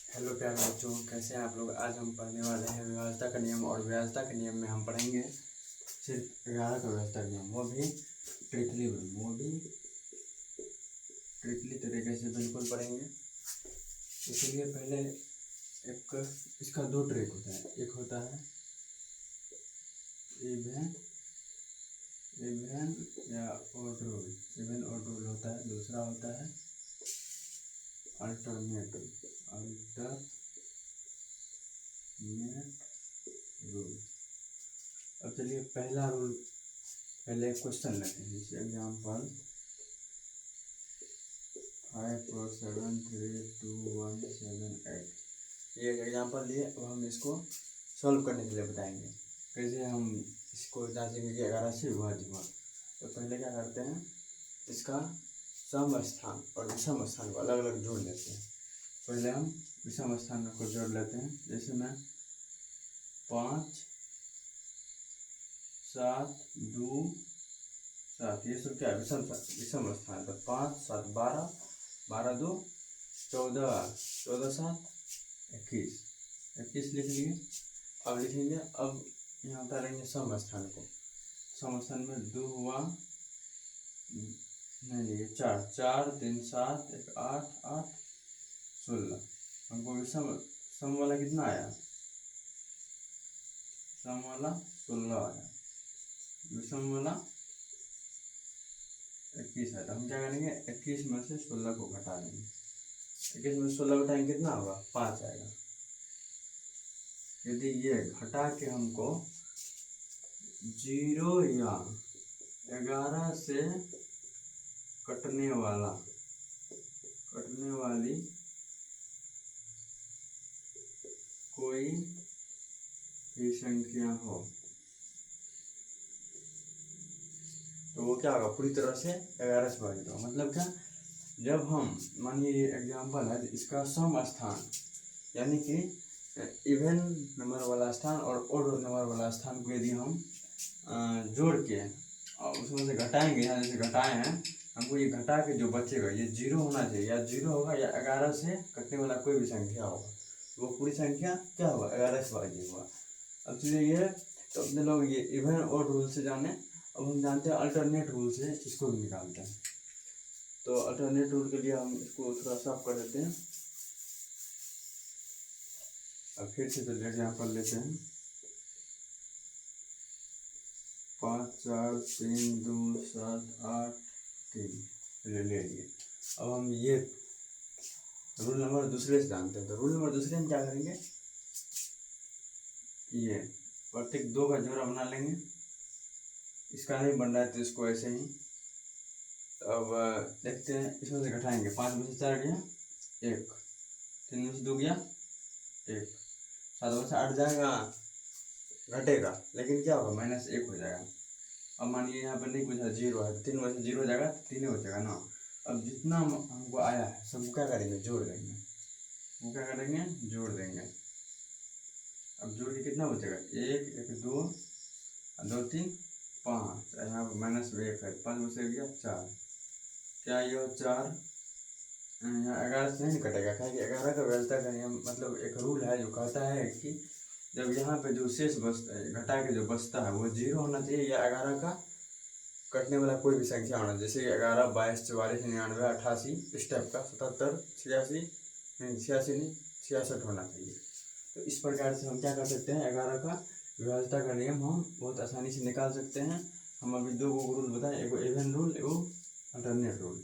Hello प्यारे बच्चों, कैसे हैं आप लोग। आज हम पढ़ने वाले हैं व्यवस्था का नियम। और व्यवस्था के नियम में हम पढ़ेंगे सिर्फ 11 का व्यवस्था का नियम, वो भी ट्रिकली तरीके से बिल्कुल पढ़ेंगे। इसलिए पहले एक इसका दो ट्रिक होता है। एक होता है इवन या odd rule, even odd rule होता है। दूसरा होता है अल्टरनेट रूल। अब चलिए पहला रूल, पहले क्वेश्चन लेते हैं। जैसे एग्जाम्पल 5 4 7 3 2 1 7 8, ये एग्जाम्पल लिए। अब हम इसको सॉल्व करने के लिए बताएंगे कैसे हम इसको जांचेंगे कि 11 से विभाज्य हुआ। तो पहले क्या करते हैं, इसका सम स्थान और विषम स्थान को अलग अलग जोड़ लेते हैं। पहले हम विषम स्थान को जोड़ लेते हैं। जैसे मैं 5 7 2 7, ये सब क्या है, विषम स्थान। तो 5 7 12, 12 2 14, 14 7 21 लिख लिए। अब लिखेंगे, अब यहाँ उतारेंगे सम स्थान को। सम स्थान में 2 हुआ, नहीं 4 4 3 7 1 8 8 16। हमको विषम सम वाला कितना आया, सम वाला 16 आया, विषम वाला 21 है। तो हम क्या करेंगे, 21 में से 16 को घटा देंगे। 21 में 16 घटाएंगे कितना होगा, 5 आएगा। यदि ये घटा के हमको 0 या 11 से कटने वाली कोई भी संख्या हो, तो वो क्या होगा, पूरी तरह से 11 से विभाजित होगा। मतलब क्या, जब हम मानिए एग्जाम्पल है, इसका सम स्थान यानी कि इवन नंबर वाला स्थान और ओड नंबर वाला स्थान को यदि हम जोड़ के और उसमें से घटाएंगे, यहाँ जैसे घटाए हैं, हमको ये घटा के जो बचेगा ये 0 होना चाहिए, या 0 होगा या 11 से कटने वाला कोई भी संख्या होगा, वो पूरी संख्या क्या होगा, 11 से विभाजित होगा। अब चलिए ये तो अपने लोग ये इवन और रूल से जाने। अब हम जानते हैं अल्टरनेट रूल से इसको भी निकालते हैं। तो अल्टरनेट रूल के लिए हम इसको थोड़ा साफ कर देते हैं। अब फिर से चलिए एग्जाम्पल लेते हैं। 5 4 3 2 7 8 3 ले लिए। अब हम ये रूल नंबर दूसरे से जानते हैं। तो रूल नंबर दूसरे में क्या करेंगे, ये प्रत्येक 2 का जोड़ा बना लेंगे। इसका नहीं बन रहा है तो इसको ऐसे ही। तो अब देखते हैं, इसमें से घटाएंगे। 5 में से 4 गया 1, 3 में से 2 गया 1, 7 में से 8 जाएगा, घटेगा, लेकिन क्या होगा, -1 हो जाएगा। अब मानिए यहाँ पर नहीं कुछ है, 0 है, तो 3 में से 0 हो जाएगा, 3 हो जाएगा ना। अब जितना हमको आया है सबको क्या करेंगे, जोड़ देंगे। वो क्या करेंगे, जोड़ देंगे। अब जोड़ के कितना बचेगा, 1 1 2 2 3 5, यहाँ पर -1 है, 5 में से गया 4, क्या ये 4, यहाँ 11 से नहीं कटेगा। क्या कि 11 का व्यवस्था का नियम मतलब एक रूल है जो कहता है कि जब यहाँ पे जो शेष बचता है, घटा के जो बचता है, वो 0 होना चाहिए या 11 का कटने वाला कोई भी संख्या होना, जैसे 11 22 44 99 88 इस टाइप का, 77 86 नहीं 66 होना चाहिए। तो इस प्रकार से हम क्या कर सकते हैं, 11 का विभाज्यता का नियम हम बहुत आसानी से निकाल सकते हैं। हम अभी 2 रूल बताएं, एगो इवन रूल, एगो अल्टरनेट रूल।